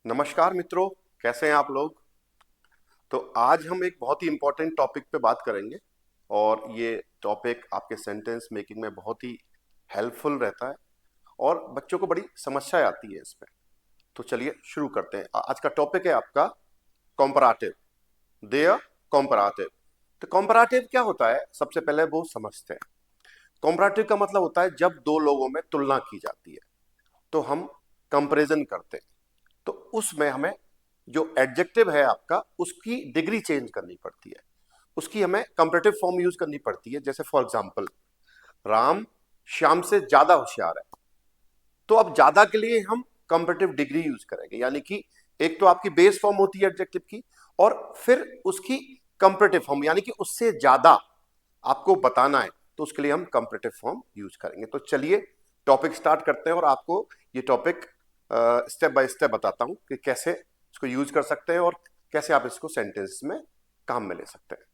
नमस्कार मित्रों, कैसे हैं आप लोग। तो आज हम एक बहुत ही इंपॉर्टेंट टॉपिक पे बात करेंगे और ये टॉपिक आपके सेंटेंस मेकिंग में बहुत ही हेल्पफुल रहता है और बच्चों को बड़ी समस्या आती है इसमें। तो चलिए शुरू करते हैं। आज का टॉपिक है आपका कॉम्पराटिव। देयर कॉम्पराटिव। तो कॉम्पराटिव क्या होता है, सबसे पहले वो समझते हैं। कॉम्पराटिव का मतलब होता है जब दो लोगों में तुलना की जाती है तो हम कंपैरिजन करते हैं। तो उसमें हमें जो एडजेक्टिव है आपका उसकी डिग्री चेंज करनी पड़ती है, उसकी हमें कंपैरेटिव फॉर्म यूज करनी पड़ती है। जैसे फॉर एग्जांपल, राम श्याम से ज्यादा होशियार है, तो अब ज्यादा के लिए हम कंपैरेटिव डिग्री यूज करेंगे, यानी कि एक तो आपकी बेस फॉर्म होती है एडजेक्टिव की और फिर उसकी कंपैरेटिव फॉर्म, यानी कि उससे ज्यादा आपको बताना है तो उसके लिए हम कंपैरेटिव फॉर्म यूज करेंगे। तो चलिए टॉपिक स्टार्ट करते हैं और आपको ये टॉपिक स्टेप बाय स्टेप बताता हूं कि कैसे इसको यूज कर सकते हैं और कैसे आप इसको सेंटेंस में काम में ले सकते हैं।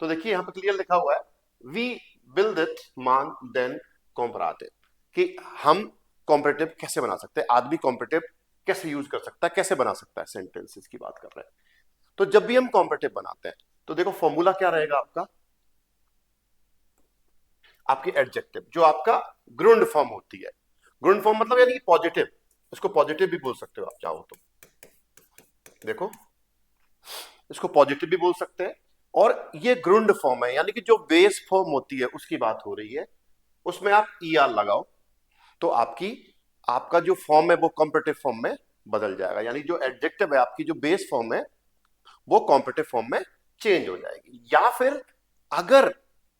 तो देखिए यहां पर क्लियर लिखा हुआ है, वी बिल्ड इट मान देन कॉम्पराटिव, कि हम कॉम्परेटिव कैसे बना सकते हैं, आदमी कॉम्परेटिव कैसे यूज कर सकता है, कैसे बना सकता है, सेंटेंसेस की बात कर रहे हैं। तो जब भी हम कॉम्परेटिव बनाते हैं तो देखो फॉर्मूला क्या रहेगा आपका, आपकी एडजेक्टिव जो आपका ग्रुंड फॉर्म होती है। ग्रुंड फॉर्म मतलब यानी कि पॉजिटिव, इसको पॉजिटिव भी बोल सकते हो आप चाहो तो। देखो इसको पॉजिटिव भी बोल सकते हैं। और ये ग्रुंड फॉर्म है, यानी कि जो बेस फॉर्म होती है उसकी बात हो रही है, उसमें आप ई आर लगाओ तो आपकी आपका जो फॉर्म है वो कॉम्पिटिटिव फॉर्म में बदल जाएगा, यानी जो एडजेक्टिव है आपकी जो बेस फॉर्म है वो कॉम्पिटिटिव फॉर्म में चेंज हो जाएगी। या फिर अगर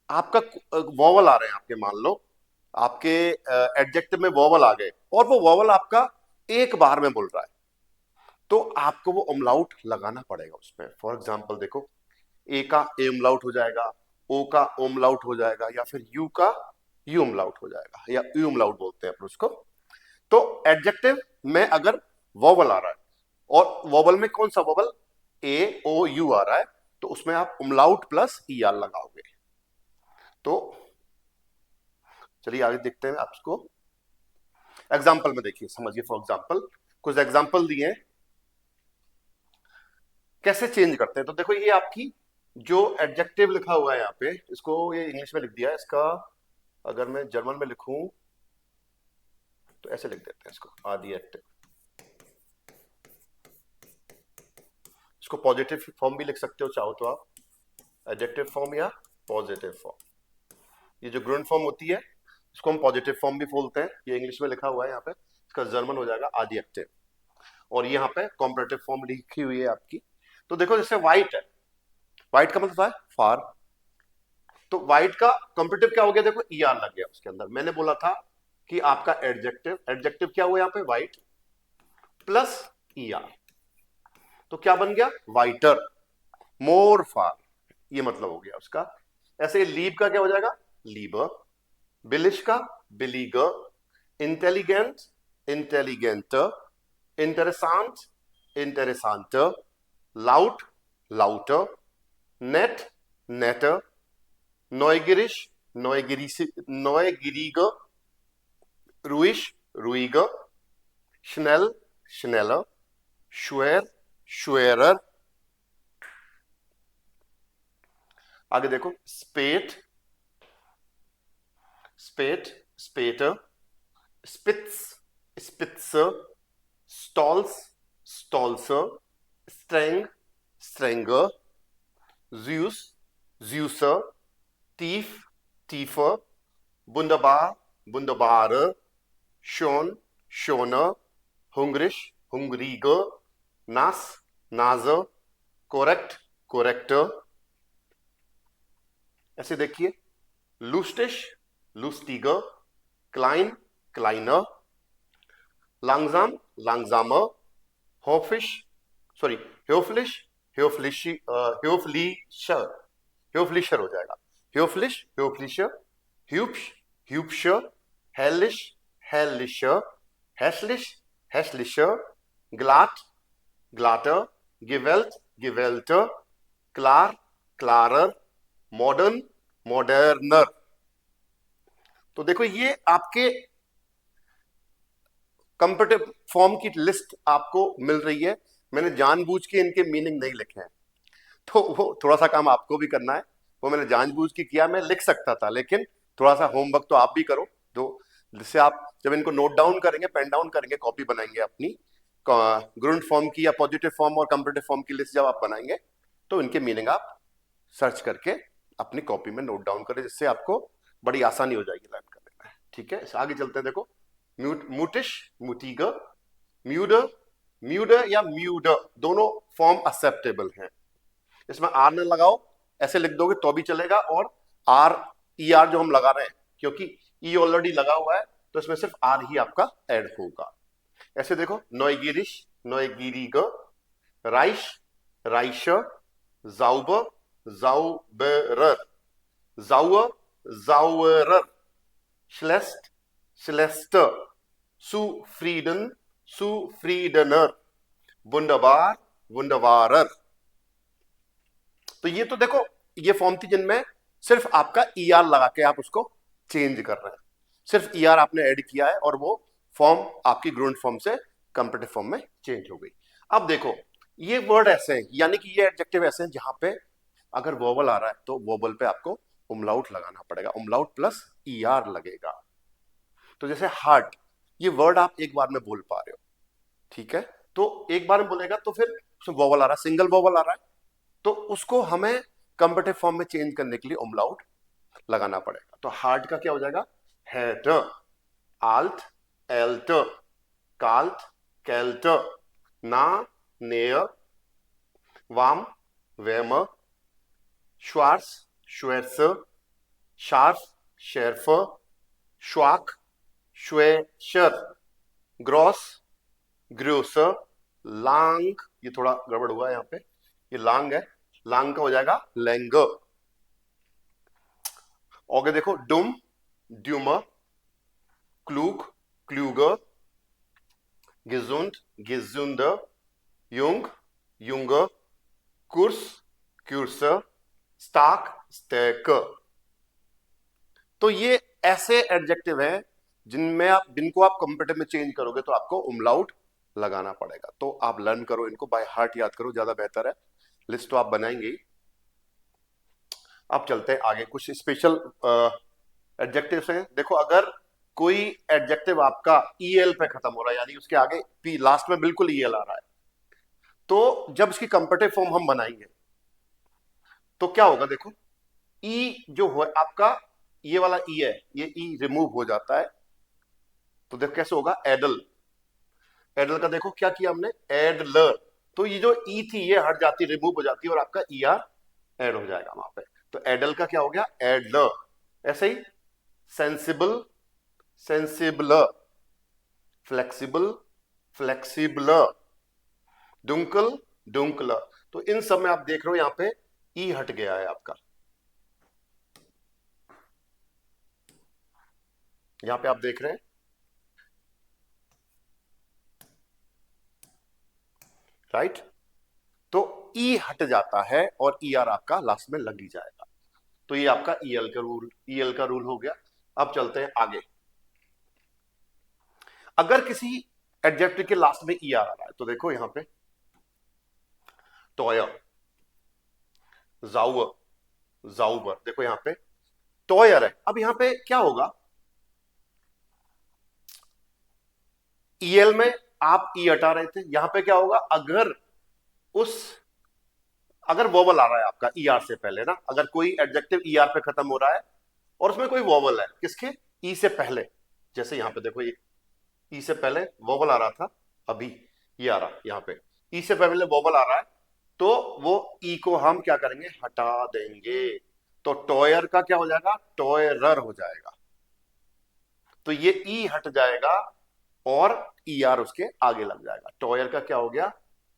आपका वॉवल आ रहे हैं, आपके मान लो आपके एडजेक्टिव में वॉवल आ गए और वो वॉवल आपका एक बार में बोल रहा है तो आपको वो अमलाउट लगाना पड़ेगा उसमें। फॉर एग्जाम्पल देखो, ए का ए अमलाउट हो जाएगा, ओ का ओ अमलाउट हो जाएगा, या फिर यू का यू अमलाउट हो जाएगा, या यू अमलाउट बोलते हैं अपन उसको। तो एडजेक्टिव में अगर वॉवल आ रहा है और वॉवल में कौन सा वॉवल, ए ओ यू आ रहा है, तो उसमें आप उमलाउट प्लस ई आर लगाओगे। तो चलिए आगे देखते हैं आपको एग्जाम्पल में, देखिए समझिए। फॉर एग्जाम्पल कुछ एग्जाम्पल दिए हैं कैसे चेंज करते हैं। तो देखो ये आपकी जो एडजेक्टिव लिखा हुआ है यहाँ पे, इसको ये इंग्लिश में लिख दिया है, इसका अगर मैं जर्मन में लिखूं तो ऐसे लिख देते हैं इसको, आदि एक्टिव। इसको पॉजिटिव फॉर्म भी लिख सकते हो चाहो तो आप, एडजेक्टिव फॉर्म या पॉजिटिव फॉर्म। ये जो ग्रुंड फॉर्म होती है इसको हम पॉजिटिव फॉर्म भी बोलते हैं, ये इंग्लिश में लिखा हुआ है यहाँ पे, इसका जर्मन हो जाएगा आदि। और यहाँ पे कॉम्परेटिव फॉर्म लिखी हुई है आपकी। तो देखो जैसे व्हाइट है, व्हाइट का मतलब है फार, तो व्हाइट का कॉम्परेटिव क्या हो गया, देखो ई आर लग गया उसके अंदर। मैंने बोला था कि आपका एडजेक्टिव, एडजेक्टिव क्या हुआ यहाँ पे, व्हाइट प्लस ई आर, तो क्या बन गया, वाइटर, मोर फार, ये मतलब हो गया उसका। ऐसे लीव का क्या हो जाएगा, लीबर, बिलिश का बिलीगर, इंटेलिजेंट इंटेलिजेंट, इंटरेसांट इंटरेसांट, लाउट लाउटर, नेट नेटर, नॉयगिरिश नॉयगिरिस नॉयगिरिगर, रुइश रुइगर, स्नेल स्नेलर, श्वेर श्वेरर। आगे देखो, स्पेट स्पेट स्पेटर, स्पिट्स स्पिट्सर, स्टॉल्स स्टॉल्सर, स्ट्रेंग स्ट्रेंगर, ज्यूस ज्यूसर, टीफ टीफर, बुंदबार बुंदबारर, शोन शोनर, हुंग्रिश हुंग्रीगर, नास नाजर, कोरेक्ट कोरेक्टर। ऐसे देखिए, लुस्टिश लुस्टिगर, क्लाइन क्लाइनर, लांगजाम लांगजामर, होफिश सॉरी ह्योफ्लिश ह्योफ्लिशी ह्योफ्लिशर, ह्योफ्लिशर हो जाएगा, ह्योफ्लिश ह्योफ्लिशर, ह्यूप्श ह्यूप्शर, हेलिश हेलिशर, हैशलिश हैशलिशर, ग्लाट ग्लाटर, गिवेल्ट गिवेल्टर, क्लार क्लारर, मॉडर्न मॉडर्नर। तो देखो ये आपके कंपेटिव फॉर्म की लिस्ट आपको मिल रही है, मैंने जानबूझ के इनके मीनिंग नहीं लिखे हैं, तो वो थोड़ा सा काम आपको भी करना है। वो मैंने जानबूझ के किया, मैं लिख सकता था, लेकिन थोड़ा सा होमवर्क तो आप भी करो, जो जिससे आप जब इनको नोट डाउन करेंगे, पेन डाउन करेंगे, कॉपी बनाएंगे अपनी ग्रुंट फॉर्म की या पॉजिटिव फॉर्म और कंपेटिव फॉर्म की लिस्ट जब आप बनाएंगे, तो इनके मीनिंग आप सर्च करके अपनी कॉपी में नोट डाउन करें, जिससे आपको बड़ी आसानी हो जाएगी लर्न करने में। ठीक है, आगे चलते हैं। देखो, म्यूटिश, म्यूटिगर, म्यूडर, म्यूडर या म्यूडर, दोनों फॉर्म एक्सेप्टेबल हैं। इसमें आर न लगाओ, ऐसे लिख दोगे तो भी चलेगा, और आर ई आर जो हम लगा रहे हैं, क्योंकि ई ऑलरेडी लगा हुआ है, तो इसमें सिर्फ आर ही आपका ऐड होगा। ऐसे देखो, नोएगिरिश, नोएगिरिग, राइश, राइशर, जाउबर, जाउबरर, जाउअर, जाउअरर, श्लेस्ट, श्लेस्टर, सुफ्रीडन, सुफ्रीडनर, वुंडरबार, वुंडरवारर। तो ये तो देखो, ये फॉर्म थी जिनमें सिर्फ आपका ई आर लगा के आप उसको चेंज कर रहे हैं, सिर्फ ई आर आपने ऐड किया है और वो फॉर्म आपकी ग्रुंट फॉर्म से कंपेटिव फॉर्म में चेंज हो गई। अब देखो, ये वर्ड ऐसे हैं, यानी कि ये एडजेक्टिव ऐसे हैं जहां पे अगर वोवल आ रहा है तो वोवल पे आपको उमलाउट लगाना पड़ेगा, उमलाउट प्लस ई आर लगेगा। तो जैसे हार्ट, ये वर्ड आप एक बार में बोल पा रहे हो, ठीक है, तो एक बार में बोलेगा तो फिर उसमें वोवल आ रहा है, सिंगल वोवल आ रहा है, तो उसको हमें कंपेटिव फॉर्म में चेंज करने के लिए उमलाउट लगाना पड़ेगा। तो हार्ट का क्या हो जाएगा, हेट, आल्ट, एल्ट, काल्ट, कैल्ट, ना, नेयर, वाम, वेम, श्वार्स, श्वेर्स, शार्फ, शेर्फ, श्वाक, श्वेशर, ग्रॉस, ग्रोसर, लांग, ये थोड़ा गड़बड़ हुआ है यहाँ पे, ये लांग है, लांग का हो जाएगा लैंग। आगे देखो, डुम, ड्यूमर, क्लूग, क्लूगर, गिजुंड, गिजुंडर, युंग, युंगर, कुर्स, क्यूर्सर, स्टाक, स्टेकर। तो ये ऐसे एडजेक्टिव हैं जिनको आप कंपेटिव में चेंज करोगे तो आपको उमलाउट लगाना पड़ेगा। तो आप लर्न करो इनको, बाय हार्ट याद करो, ज्यादा बेहतर है। लिस्ट तो आप बनाएंगे ही। अब चलते हैं आगे, कुछ स्पेशल एडजेक्टिव्स हैं। देखो, अगर कोई एडजेक्टिव आपका ईएल पे खत्म हो रहा है, यानी उसके आगे पी लास्ट में बिल्कुल ईएल आ रहा है, तो जब इसकी कंपेटिव फॉर्म हम बनाएंगे तो क्या होगा, देखो, ई जो हो आपका, ये वाला ई है, ये ई रिमूव हो जाता है, तो देखो कैसे होगा, एडल, एडल का देखो क्या किया हमने, एडलर, तो ये जो ई थी ये हट जाती, रिमूव हो जाती है, और आपका ई आर ऐड हो जाएगा वहां पे। तो एडल का क्या हो गया, एडलर। ऐसे ही सेंसिबल, सेंसिबलर, फ्लेक्सिबल, फ्लेक्सिबलर, डुंकल, डुंकलर। तो इन सब में आप देख रहे हो यहां पे ई हट गया है आपका, यहां पे आप देख रहे हैं, राइट, तो ई हट जाता है और ई आर आपका लास्ट में लग ही जाएगा। तो ये आपका ईएल का रूल, ईएल का रूल हो गया। अब चलते हैं आगे। अगर किसी एडजेक्टिव के लास्ट में ई आर आ रहा है, तो देखो यहां पे टॉयर, जाउअर, जाउबर, देखो यहां पे टॉयर है। अब यहां पे क्या होगा, ईएल में आप ई हटा रहे थे, यहां पे क्या होगा, अगर वोवल आ रहा है आपका ई आर से पहले ना, अगर कोई एडजेक्टिव ई आर पे खत्म हो रहा है और उसमें कोई वोवल है किसके, ई से पहले, जैसे यहां पे देखो, ये ई से पहले वोवल आ रहा था, अभी ये आ रहा, यहां पे ई से पहले वोवल आ रहा है, तो वो ई को हम क्या करेंगे, हटा देंगे। तो टॉयर का क्या हो जाएगा, टॉयरर हो जाएगा। तो ये ई हट जाएगा और ई आर उसके आगे लग जाएगा। टॉयर का क्या हो गया,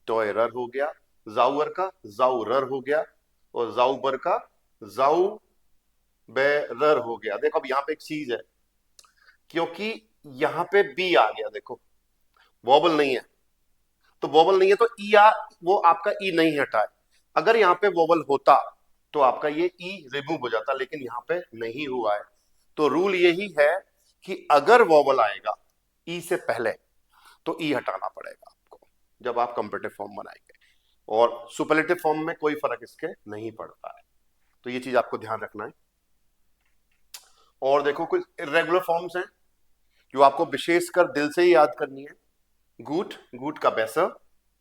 टॉयरर हो गया। जाउअर का जाउरर हो गया, और जाउबर का जाउ बेरर हो गया। देखो अब यहां पे एक चीज है, क्योंकि यहां पे बी आ गया, देखो वोबल नहीं है, तो वोबल नहीं है तो ई आ, वो आपका ई नहीं हटा है। अगर यहां पे वोबल होता तो आपका ये ई रिमूव हो जाता, लेकिन यहां पे नहीं हुआ है। तो रूल यही है कि अगर वोबल आएगा ई से पहले तो ई हटाना पड़ेगा आपको जब आप कंपेरेटिव फॉर्म बनाएंगे, और सुपरलेटिव फॉर्म में कोई फर्क इसके नहीं पड़ता है। तो ये चीज आपको ध्यान रखना है। और देखो कुछ इरेगुलर फॉर्म्स हैं जो आपको विशेषकर दिल से ही याद करनी है। गुट, गुट का बेसर,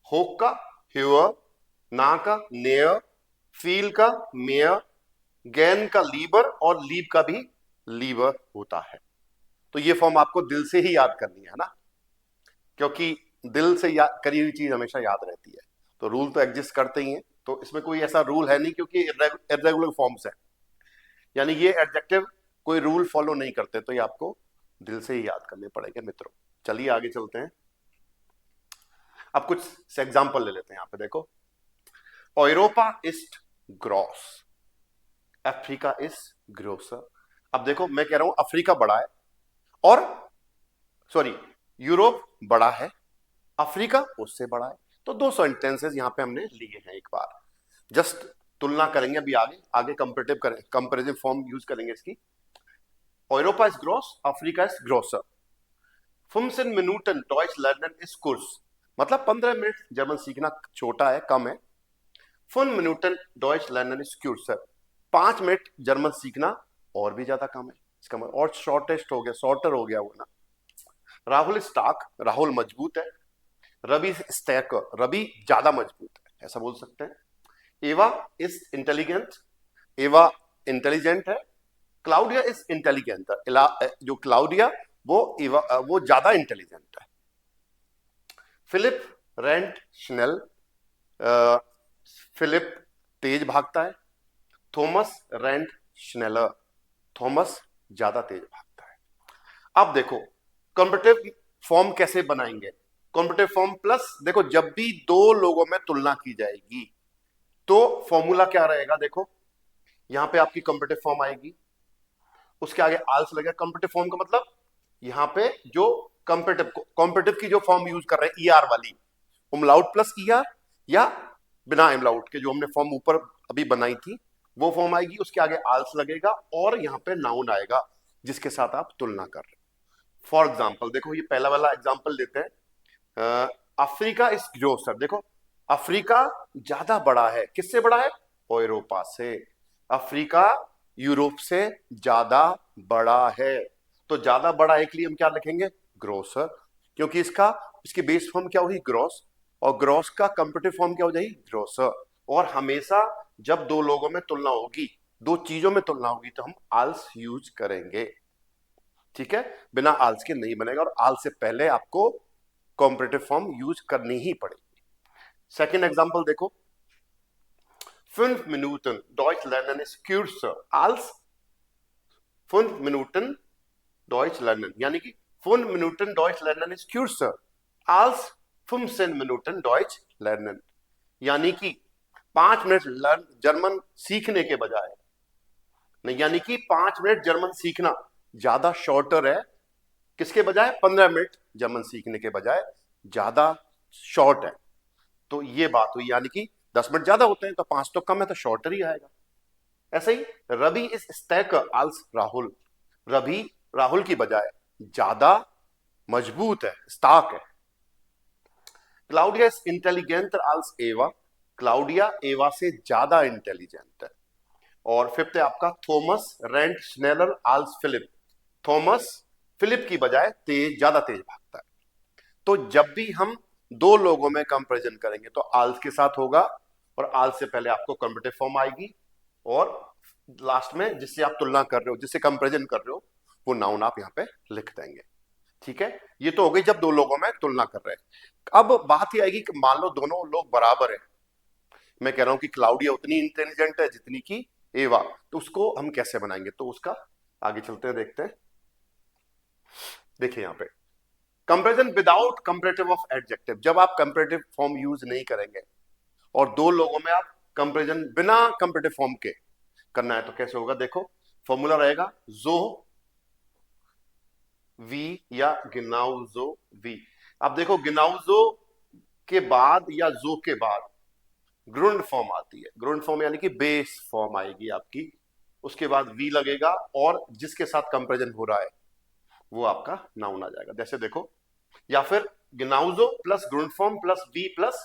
होक का ह्यूअर, ना का नेयर, फील का मेयर, गैन का लीबर और लीब का भी लीवर होता है। तो ये फॉर्म आपको दिल से ही याद करनी है ना, क्योंकि दिल से करी हुई चीज हमेशा याद रहती है। तो रूल तो एग्जिस्ट करते ही हैं, तो इसमें कोई ऐसा रूल है नहीं, क्योंकि इरेगुलर फॉर्म्स है, यानी ये एडजेक्टिव कोई रूल फॉलो नहीं करते, तो ये आपको दिल से ही याद करने पड़ेंगे मित्रों। चलिए आगे चलते हैं। अब कुछ एग्जांपल ले लेते हैं। यहां पे देखो, Europa is gross, Africa is grocer. अब देखो मैं कह रहा हूं अफ्रीका बड़ा है, और सॉरी यूरोप बड़ा है, अफ्रीका उससे बड़ा है। तो दो सेंटेंसेस यहां पे हमने लिए हैं। एक बार जस्ट तुलना करेंगे, अभी आगे आगे कंपेरेटिव करें, कंपेरेटिव फॉर्म यूज करेंगे इसकी। Europa is gross, Africa is grocer. 15 Minuten Deutsch lernen ist Kurs, मतलब 15 मिनट जर्मन सीखना छोटा है, कम है। 5 Minuten Deutsch lernen ist kürzer, 5 minute German सीखना और भी ज्यादा कम है। इसका मतलब और शॉर्टेस्ट हो गया, शॉर्टर हो गया वो ना। राहुल स्टाक, राहुल मजबूत है। रवि स्टैक, रवि ज्यादा मजबूत है, ऐसा बोल सकते हैं। एवा इज इंटेलिजेंट, एवा इंटेलिजेंट है। क्लाउडिया इज इंटेलिजेंट, जो क्लाउडिया वो ज्यादा इंटेलिजेंट है। फिलिप रेंट स्नेल, फिलिप तेज भागता है। थॉमस रेंट स्नेलर, थॉमस ज्यादा तेज भागता है। अब देखो कॉम्पिटिटिव फॉर्म कैसे बनाएंगे। कॉम्पिटिटिव फॉर्म प्लस, देखो जब भी दो लोगों में तुलना की जाएगी तो फॉर्मूला क्या रहेगा। देखो यहां पे आपकी कॉम्पिटिटिव फॉर्म आएगी, उसके आगे आल्स लगेगा। कॉम्पिटिटिव फॉर्म का मतलब यहां पे जो कॉम्पिटिटिव की जो फॉर्म यूज कर रहे हैं ईआर वाली, उमलाउट प्लस ईआर, या बिना इमलाउट के जो हमने फॉर्म ऊपर अभी बनाई थी वो फॉर्म आएगी। उसके आगे आल्स लगेगा और यहां पे नाउन आएगा जिसके साथ आप तुलना कर रहे हैं। फॉर एग्जाम्पल देखो, ये पहला वाला एग्जाम्पल लेते हैं। अफ्रीका इज ग्रोसर, देखो अफ्रीका ज्यादा बड़ा है, किससे बड़ा है, यूरोपा से। अफ्रीका यूरोप से ज्यादा बड़ा है, तो ज्यादा बड़ा है के लिए हम क्या लिखेंगे, ग्रोसर, क्योंकि इसकी बेस फॉर्म क्या हुई, ग्रॉस, और ग्रॉस का कंपेरेटिव फॉर्म क्या हो जाएगी, ग्रोसर। और हमेशा जब दो लोगों में तुलना होगी, दो चीजों में तुलना होगी, तो हम आल्स यूज करेंगे, ठीक है। बिना आल्स के नहीं बनेगा, और आल्स से पहले आपको कंपेरेटिव फॉर्म यूज करनी ही पड़ेगी। सेकंड एग्जांपल देखो, 5 Minuten Deutsch lernen ist kürzer als 5 Minuten Deutsch lernen, यानी कि 5 Minuten Deutsch lernen ist kürzer als 15 Minuten Deutsch lernen, यानी कि 5 मिनट जर्मन सीखने के बजाय नहीं, यानी कि 5 मिनट जर्मन सीखना ज्यादा शॉर्टर है, किसके बजाय, 15 मिनट जर्मन सीखने के बजाय ज्यादा शॉर्ट है। तो ये बात हुई, यानी कि 10 मिनट ज्यादा होते हैं तो 5 तो कम है, तो शॉर्टर ही आएगा। ऐसे ही रवि इज स्टैकर आल्स राहुल, रवि राहुल की बजाय ज्यादा मजबूत है, स्टाक है। क्लाउडिया इज इंटेलिजेंट आल्स एवा, क्लाउडिया एवा से ज्यादा इंटेलिजेंट है। और फिफ्थ है आपका थॉमस रेंट स्नेलर आल्स फिलिप, थॉमस फिलिप की बजाय ज्यादा तेज भागता है। तो जब भी हम दो लोगों में कंपैरिजन करेंगे तो आल्स के साथ होगा, और आल्स से पहले आपको कॉम्पिटिटिव फॉर्म आएगी, और लास्ट में जिससे आप तुलना कर रहे हो, जिससे कंपैरिजन कर रहे हो, वो नाउन आप यहां पे लिख देंगे, ठीक है। ये तो हो गई जब दो लोगों में तुलना कर रहे हैं। अब बात ही आएगी कि मान लो दोनों लोग बराबर है, मैं कह रहा हूं कि क्लाउडिया उतनी इंटेलिजेंट है जितनी की एवा, तो उसको हम कैसे बनाएंगे, तो उसका आगे चलते हैं, देखते हैं। देखिए यहां पे comparison without comparative of adjective, जब आप कंपैरेटिव फॉर्म यूज नहीं करेंगे और दो लोगों में आप कंपैरिजन बिना कंपैरेटिव फॉर्म के करना है, तो कैसे होगा। देखो फॉर्मूला रहेगा जो वी या गिनाउजो वी। अब देखो गिनाउजो के बाद या जो के बाद ग्रुंड फॉर्म आती है, ग्रुंड फॉर्म यानी कि बेस फॉर्म आएगी आपकी, उसके बाद वी लगेगा और जिसके साथ कंपैरिजन हो रहा है वो आपका नाउन आ जाएगा। जैसे देखो, या फिर गिनाउजो प्लस ग्रुंडफॉर्म प्लस वी प्लस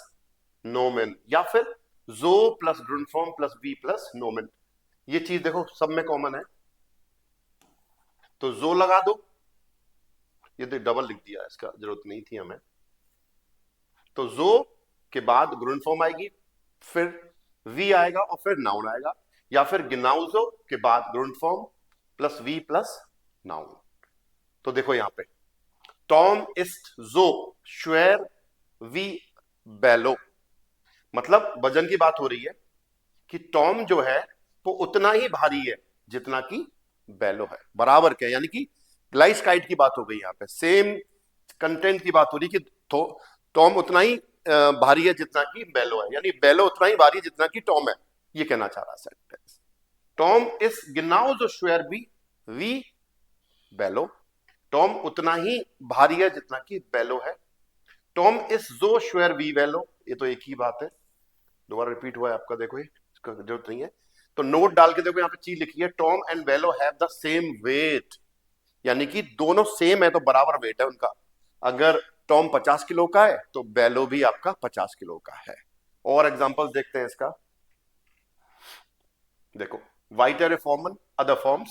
नोमेन, या फिर जो प्लस ग्रुंडफॉर्म प्लस वी प्लस नोमेन। ये चीज देखो सब में कॉमन है, तो जो लगा दो, ये तो डबल लिख दिया, इसका जरूरत नहीं थी हमें। तो जो के बाद ग्रुंडफॉर्म आएगी, फिर वी आएगा और फिर नाउन आएगा, या फिर गिनाउजो के बाद ग्रुंडफॉर्म प्लस वी प्लस नाउन। तो देखो यहां पे टॉम इस्ट जो श्वेर वी बेलो, मतलब वजन की बात हो रही है कि टॉम जो है वो उतना ही भारी है जितना कि बेलो है, बराबर के, यानी कि ग्लाइस काइट की बात हो गई यहां पे, सेम कंटेंट की बात हो रही कि टॉम उतना ही भारी है जितना कि बेलो है, यानी बेलो उतना ही भारी है जितना कि टॉम है, ये कहना चाह रहा सेंटेंस। टॉम इज गिनाउ जो श्वेर बी वी बेलो, टॉम उतना ही भारी है जितना कि बेलो है। टॉम इज जो श्वेर वी बेलो, ये तो एक ही बात है, दोबारा रिपीट हुआ है आपका, देखो ये इसका जरूरत नहीं है। तो नोट डाल के देखो, यहाँ पे चीज लिखी है, Tom and Bello have the same weight, यानी कि दोनों सेम है तो बराबर वेट है उनका। अगर टॉम 50 किलो का है तो बेलो भी आपका 50 किलो का है। और एग्जांपल्स देखते हैं इसका, देखो वाइटर फॉर्मन अदर फॉर्म्स,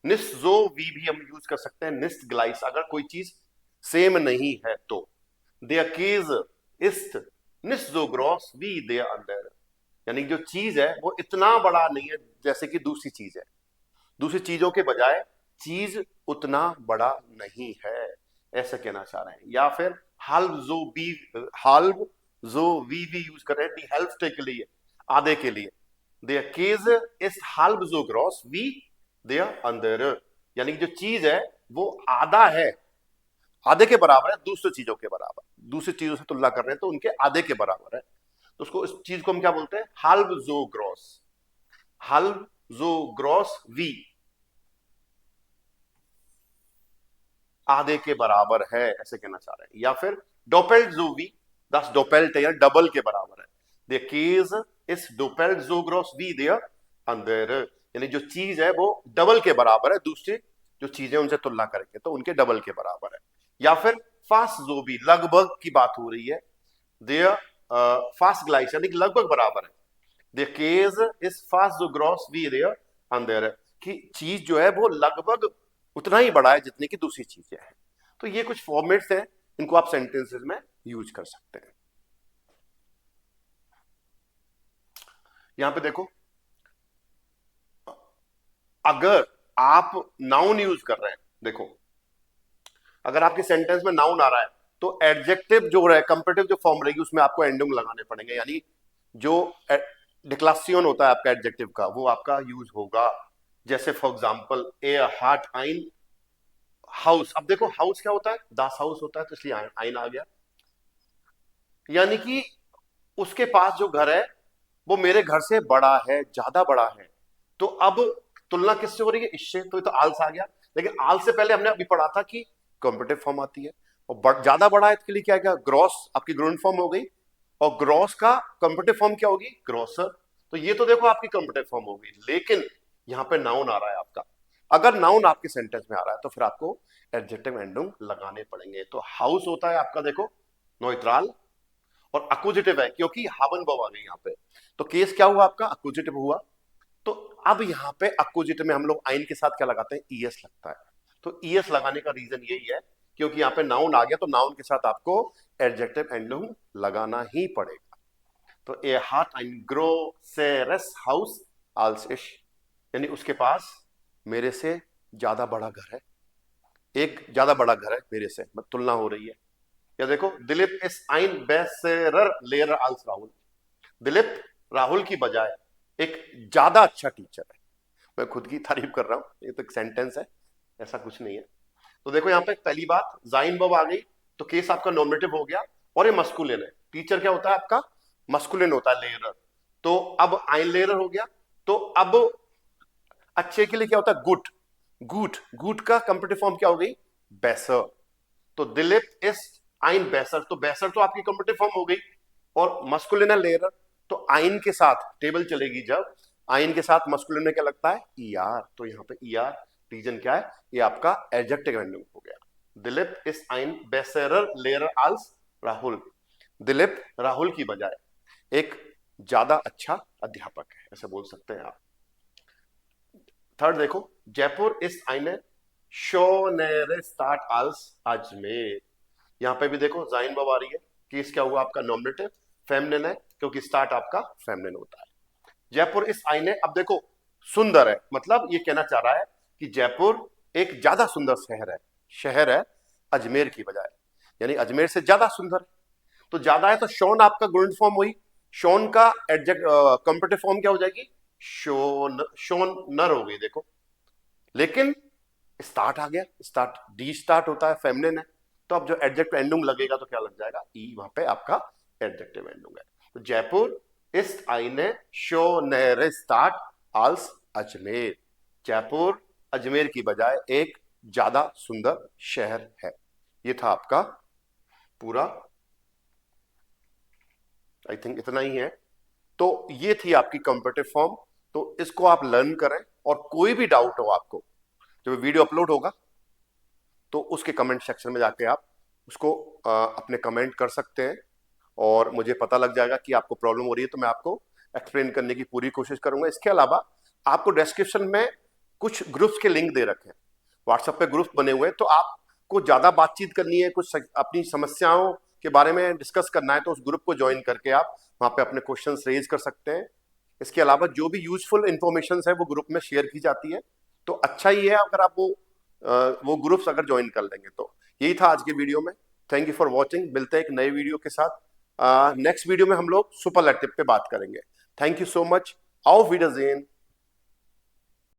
निस्ट जो वी भी हम यूज कर सकते हैं, निस्ट ग्लाइस अगर कोई चीज सेम नहीं है तो। देयर केज इस्ट निस्ट जो ग्रॉस वी देयर अंदर, यानी जो चीज है वो इतना बड़ा नहीं है जैसे कि दूसरी चीज है, दूसरी चीजों के बजाय चीज उतना बड़ा नहीं है, ऐसा कहना चाह रहे हैं। या फिर हाल्व जो बी, हाल्व जो वी भी यूज कर रहे हैं दी हेल्प के लिए, आधे के लिए। देयर केज इज हाल्व जो ग्रॉस वी देयर अंदर, यानी जो चीज है वो आधा है, आधे के बराबर है दूसरी चीजों के बराबर, दूसरी चीजों से तुलना कर रहे हैं तो उनके आधे के बराबर है, तो उसको, इस चीज को हम क्या बोलते हैं, हाल्व जो ग्रॉस, हाल्व जो ग्रॉस वी आधे के बराबर है, ऐसे कहना चाह रहे हैं। या फिर डोपेल्ट जो वी दस डोपेल्ट है, डबल के बराबर है। द केस इज डोपेल्ट जो ग्रॉस वी देयर अंदर, यानी जो चीज है वो डबल के बराबर है, दूसरी जो चीजें उनसे तुलना करेंगे तो उनके डबल के बराबर है। या फिर फास्ट जो भी, लगभग की बात हो रही है, देयर फास्ट ग्लाइस, यानी कि लगभग बराबर है। द केस इज फास्ट जो ग्रॉस वी देयर अंदर, कि चीज जो है वो लगभग उतना ही बड़ा है जितनी की दूसरी चीजें हैं। तो ये कुछ फॉर्मेट्स हैं, इनको आप सेंटेंसेस में यूज कर सकते हैं। यहां पे देखो, अगर आप नाउन यूज कर रहे हैं, देखो अगर आपके सेंटेंस में नाउन आ रहा है तो एडजेक्टिव जो रहे, कंपेरेटिव जो फॉर्म रहेगी उसमें आपको एंडिंग लगाने पड़ेंगे, यानी जो डिक्लासियन होता है आपका एडजेक्टिव का वो आपका यूज होगा। जैसे फॉर एग्जांपल ए हार्ट आइन हाउस, अब देखो हाउस क्या होता है, दास हाउस होता है, तो इसलिए आइन आ गया, यानी कि उसके पास जो घर है वो मेरे घर से बड़ा है, ज्यादा बड़ा है। तो अब तुलना किससे हो रही है, इससे, तो ये तो आल्स आ गया। लेकिन आल से पहले हमने अभी पढ़ा था कि कॉम्पिटिटिव फॉर्म आती है, और ज्यादा बड़ा है इसके लिए क्या क्या, ग्रॉस आपकी ग्रुंड फॉर्म हो गई, और ग्रॉस का कॉम्पिटिटिव फॉर्म क्या होगी, ग्रॉसर। तो ये तो देखो आपकी कॉम्पिटिटिव फॉर्म होगी, लेकिन यहां पे नाउन आ रहा है आपका। अगर नाउन आपके सेंटेंस में आ रहा है तो फिर आपको एडजेक्टिव एंडिंग लगाने पड़ेंगे। तो हाउस होता है आपका देखो नोइट्राल, और अक्यूजेटिव है क्योंकि हावन वर्ब आ गई यहां पे, तो केस क्या हुआ आपका, अक्यूजेटिव हुआ। तो अब यहां पे अक्यूजेटिव में हम लोग आइन के साथ क्या लगाते हैं, ईएस लगता है। तो ईएस लगाने का रीजन यही है क्योंकि यहां पे नाउन आ गया, तो नाउन के साथ आपको एडजेक्टिव एंडिंग लगाना ही पड़ेगा। तो ए heart ein grosseres house als ich, यानी उसके पास मेरे से ज्यादा बड़ा घर है, एक ज्यादा बड़ा घर है मेरे से, तुलना हो रही है। या देखो Dilip is ein besserer Lehrer als Rahul, Dilip Rahul की बजाय एक ज्यादा अच्छा टीचर है। मैं खुद की तारीफ कर रहा हूं, ये तो एक सेंटेंस है, ऐसा कुछ नहीं है। तो देखो यहाँ पे पहली बात जाइन वर्ब आ गई, तो केस आपका नॉमिनेटिव हो गया, और ये मस्कुलिन है, टीचर क्या होता है आपका, मस्कुलिन होता है, लेयर। तो अब आइन लेयर हो गया। तो अब अच्छे के लिए क्या होता है, गुड, गुड, गुड का कंपेरेटिव फॉर्म क्या हो गई, बेसर। तो दिलीप इज आइन बेसर, तो बेसर तो आपकी कंपेरेटिव फॉर्म हो गई, और मस्कुलिन है लेयर, तो आइन के साथ टेबल चलेगी, जब आइन के साथ मस्कुलिन में क्या लगता है, ईआर, तो यहाँ पे ईआर, रीजन क्या है, ये आपका एडजेक्टिव एंडिंग हो गया। Dilip is ein besserer Lehrer als Rahul. Dilip Rahul की बजाय एक ज्यादा अच्छा अध्यापक है, ऐसे बोल सकते हैं आप। थर्ड देखो, जयपुर इस eine schönere Stadt als Ajmer. यहां पे भी देखो जाइन बब आ रही है, केस क्या हुआ आपका, नॉमिनेटिव फेमिनिन है, क्योंकि स्टार्ट आपका फेमिनिन होता है। जयपुर इस आईने, अब देखो सुंदर है, मतलब ये कहना चाह रहा है कि जयपुर एक ज्यादा सुंदर शहर है अजमेर की बजाय, यानी अजमेर से ज्यादा सुंदर। तो ज्यादा है तो शोन आपका गुण फॉर्म हुई, शोन का एडजेक्ट कंपेरेटिव फॉर्म क्या हो जाएगी, शोन, शोन नर हो गई देखो। लेकिन स्टार्ट आ गया, स्टार्ट डी स्टार्ट होता है, फेमिनिन है, तो अब जो एडजेक्टिव एंडिंग लगेगा तो क्या लग जाएगा, ई, वहां पे आपका एडजेक्टिव एंडिंग है। तो जयपुर इस आईने शो नहरे स्टार्ट आल्स अजमेर। जयपुर अजमेर की बजाय एक ज्यादा सुंदर शहर है। ये था आपका पूरा, आई थिंक इतना ही है। तो ये थी आपकी कंपेरेटिव फॉर्म। तो इसको आप लर्न करें, और कोई भी डाउट हो आपको, जब वीडियो अपलोड होगा तो उसके कमेंट सेक्शन में जाके आप उसको अपने कमेंट कर सकते हैं, और मुझे पता लग जाएगा कि आपको प्रॉब्लम हो रही है, तो मैं आपको एक्सप्लेन करने की पूरी कोशिश करूंगा। इसके अलावा आपको डिस्क्रिप्शन में कुछ ग्रुप्स के लिंक दे रखे हैं, व्हाट्सएप पे ग्रुप बने हुए हैं, तो आपको ज्यादा बातचीत करनी है, कुछ अपनी समस्याओं के बारे में डिस्कस करना है, तो उस ग्रुप को ज्वाइन करके आप वहां पे अपने क्वेश्चंस रेज कर सकते हैं। इसके अलावा जो भी यूजफुल इंफॉर्मेशन है वो ग्रुप में शेयर की जाती है, तो अच्छा ही है अगर आप वो ग्रुप्स अगर ज्वाइन कर लेंगे तो। यही था आज के वीडियो में। Thank you for watching. मिलते हैं एक नए वीडियो के साथ। नेक्स्ट वीडियो में हम लोग सुपरलेटिव पे बात करेंगे। Thank you so much. आओ विडरजेन।